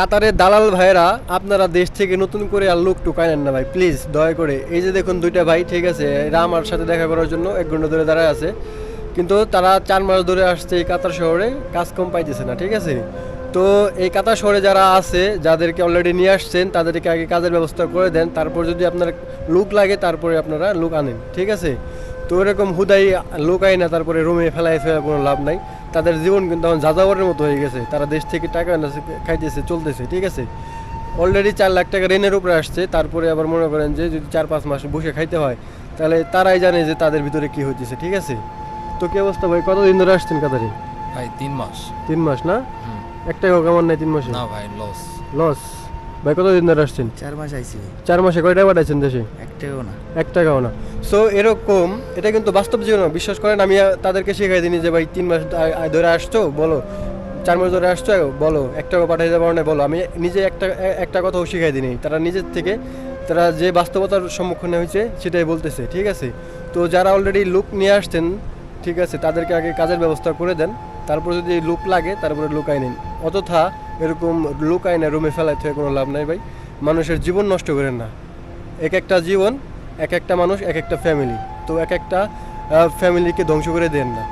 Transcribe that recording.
কাতারের দালাল ভাইয়েরা আপনারা দেশ থেকে নতুন করে আর লোক টুকায় নেন না ভাই, প্লিজ দয়া করে। এই যে দেখুন দুইটা ভাই, ঠিক আছে, এরা আমার সাথে দেখা করার জন্য 1 ঘন্টা ধরে দাঁড়ায় আছে, কিন্তু তারা 4 মাস ধরে আসছে এই কাতার শহরে, কাজ কম পাইতেছে না, ঠিক আছে। তো এই কাতার শহরে যারা আছে, যাদেরকে অলরেডি নিয়ে আসছেন, তাদেরকে আগে কাজের ব্যবস্থা করে দেন, তারপর যদি আপনার লোক লাগে তারপরে আপনারা লোক আনেন, ঠিক আছে। তো এরকম হুদাই লোক আয় না তারপরে রুমে ফেলায় ফেলা কোনো লাভ নাই। তাদের জীবন কিন্তু এখন যাযাবরের মতো হয়ে গেছে, তারা দেশ থেকে টাকা আনছে, খাইতেছে, চলতেছে, ঠিক আছে। অলরেডি 4 লাখ টাকা ঋণের উপরে আসছে, তারপরে আবার মনে করেন যে যদি 4-5 মাস বসে খাইতে হয়, তাহলে তারাই জানে যে তাদের ভিতরে কি হইতেছে, ঠিক আছে। তো কি অবস্থা ভাই, কতদিন ধরে আসছেন কাতারে? ভাই 3 মাস। 3 মাস না? একটা কেমন নাই 3 মাসে? না ভাই, লস। লস? ভাই কতদিন ধরে আসছেন? 4 মাস আইছি। 4 মাসে কয় টাকা পাঠাইছেন দেশে? একটাও না। 1 টাকাও না। সো এরকম, এটা কিন্তু বাস্তব জীবন, বিশ্বাস করেন। আমি তাদেরকে শেখাই দিই যে ভাই 3 মাস ধরে আসছো, বলো 4 মাস ধরে আসছো, বলো 1 টাকা পাঠাইতে পারো না, বলো। আমি নিজে একটা কথাও শিখাই দিই, তারা নিজের থেকে, তারা যে বাস্তবতার সম্মুখীন হয়েছে সেটাই বলতেছে, ঠিক আছে। তো যারা অলরেডি লোক নিয়ে আসছেন, ঠিক আছে, তাদেরকে আগে কাজের ব্যবস্থা করে দেন, তারপর যদি লোক লাগে তারপরে লোক আইনেন। অযথা এরকম লোক আইনে রুমে ফেলায় থেকে কোনো লাভ নাই ভাই। মানুষের জীবন নষ্ট করেন না। এক একটা জীবন, এক একটা মানুষ, এক একটা ফ্যামিলি, তো এক একটা ফ্যামিলিকে ধ্বংস করে দেন না।